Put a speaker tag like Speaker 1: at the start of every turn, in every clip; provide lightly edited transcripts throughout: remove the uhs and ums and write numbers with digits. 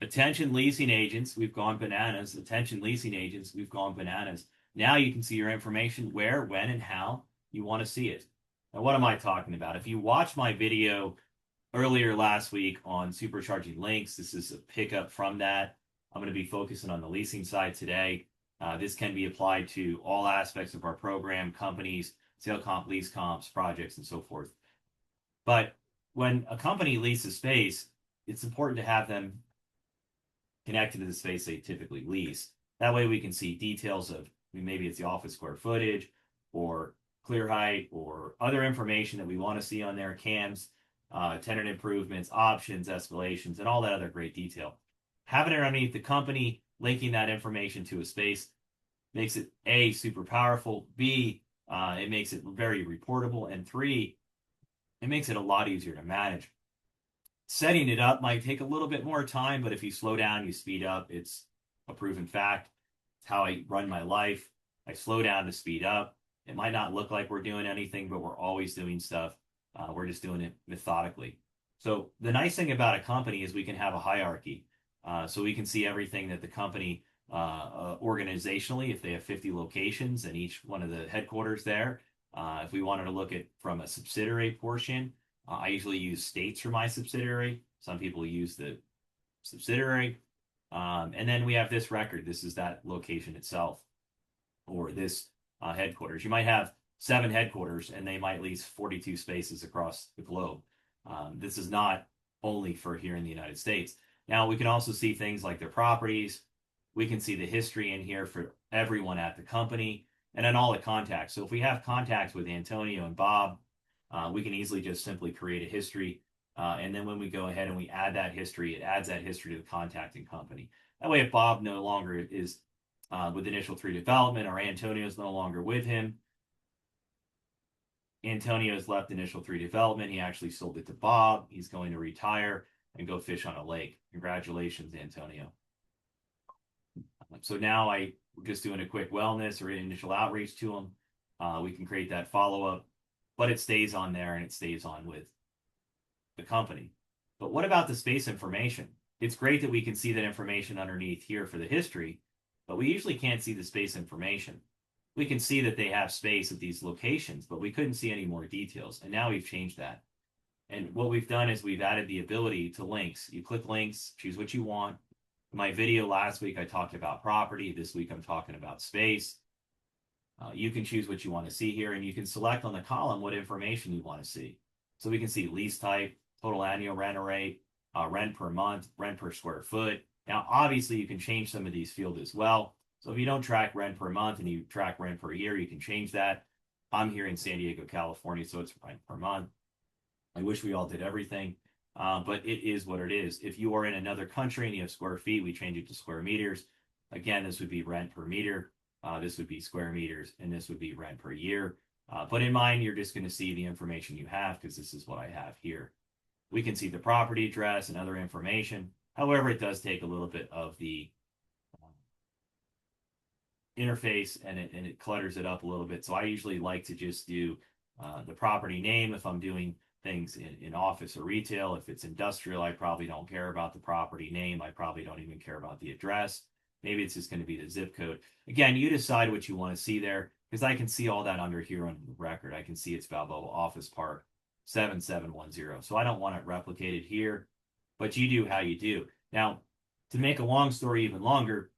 Speaker 1: Attention leasing agents, we've gone bananas. Attention leasing agents, we've gone bananas. Now you can see your information where, when, and how you want to see it. Now, what am I talking about? If you watch my video earlier last week on supercharging links, this is a pickup from that. I'm going to be focusing on the leasing side today. This can be applied to all aspects of our program, companies, sale comp, lease comps, projects, and so forth. But when a company leases space, it's important to have them connected to the space they typically lease. That way we can see details of maybe it's the office square footage or clear height or other information that we want to see on their CAMs, tenant improvements, options, escalations, and all that other great detail. Having it underneath the company, linking that information to a space makes it A, super powerful, B, it makes it very reportable, and three, it makes it a lot easier to manage. Setting it up might take a little bit more time, but if you slow down, you speed up. It's a proven fact. It's how I run my life. I slow down to speed up. It might not look like we're doing anything, but we're always doing stuff. We're just doing it methodically. So the nice thing about a company is we can have a hierarchy. So we can see everything that the company organizationally, if they have 50 locations and each one of the headquarters there, if we wanted to look at from a subsidiary portion, I usually use states for my subsidiary. Some people use the subsidiary. And then we have this record. This is that location itself or this headquarters. You might have 7 headquarters and they might lease 42 spaces across the globe. This is not only for here in the United States. Now we can also see things like their properties. We can see the history in here for everyone at the company and then all the contacts. So if we have contacts with Antonio and Bob, we can easily just simply create a history. And then when we go ahead and we add that history, it adds that history to the contacting company. That way, if Bob no longer is with Initial 3 Development or Antonio is no longer with him, Antonio has left Initial 3 Development. He actually sold it to Bob. He's going to retire and go fish on a lake. Congratulations, Antonio. So now we're just doing a quick wellness or initial outreach to him. We can create that follow-up, but it stays on there and it stays on with the company. But what about the space information? It's great that we can see that information underneath here for the history, but we usually can't see the space information. We can see that they have space at these locations, but we couldn't see any more details. And now we've changed that. And what we've done is we've added the ability to links. You click links, choose what you want. In my video last week, I talked about property. This week, I'm talking about space. You can choose what you want to see here, and you can select on the column what information you want to see. So we can see lease type, total annual rent rate, rent per month, rent per square foot. Now, obviously, you can change some of these fields as well. So if you don't track rent per month and you track rent per year, you can change that. I'm here in San Diego, California, so it's rent per month. I wish we all did everything, but it is what it is. If you are in another country and you have square feet, we change it to square meters. Again, this would be rent per meter. This would be square meters, and this would be rent per year. But in mine, you're just going to see the information you have because this is what I have here. We can see the property address and other information. However, it does take a little bit of the interface and it clutters it up a little bit. So I usually like to just do the property name if I'm doing things in office or retail. If it's industrial, I probably don't care about the property name. I probably don't even care about the address. Maybe it's just going to be the zip code. Again, you decide what you want to see there because I can see all that under here on the record. I can see it's Balboa Office Park 7710. So I don't want it replicated here, but you do how you do. Now, to make a long story even longer,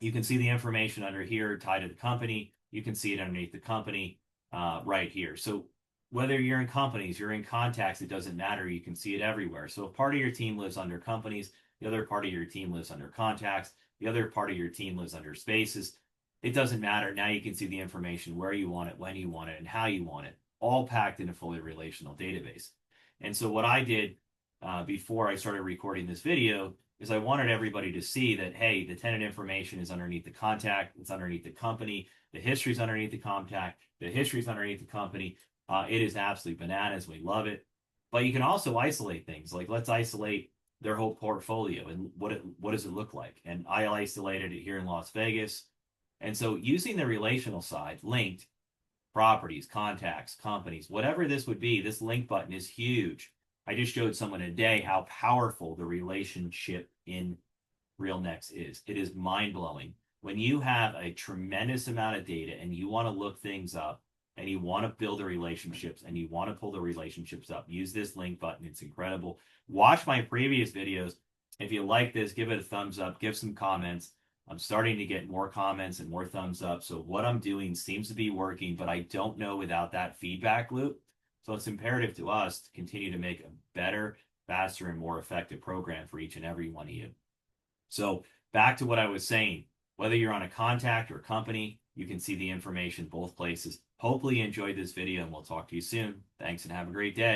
Speaker 1: you can see the information under here tied to the company. You can see it underneath the company right here. So whether you're in companies, you're in contacts, it doesn't matter. You can see it everywhere. So if part of your team lives under companies, the other part of your team lives under contacts, the other part of your team lives under spaces, it doesn't matter. Now you can see the information where you want it, when you want it, and how you want it, all packed in a fully relational database. And so what I did before I started recording this video is I wanted everybody to see that, hey, the tenant information is underneath the contact, it's underneath the company, the history is underneath the contact, the history is underneath the company. It is absolutely bananas. We love it. But you can also isolate things. Like let's isolate their whole portfolio and what does it look like? And I isolated it here in Las Vegas. And so using the relational side, linked properties, contacts, companies, whatever this would be, this link button is huge. I just showed someone today how powerful the relationship in RealNex is. It is mind-blowing. When you have a tremendous amount of data and you want to look things up and you want to build the relationships and you want to pull the relationships up, use this link button. It's incredible. Watch my previous videos. If you like this, give it a thumbs up, give some comments. I'm starting to get more comments and more thumbs up. So what I'm doing seems to be working, but I don't know without that feedback loop. So it's imperative to us to continue to make a better, faster, and more effective program for each and every one of you. So back to what I was saying, whether you're on a contact or company, you can see the information both places. Hopefully you enjoyed this video and we'll talk to you soon. Thanks and have a great day.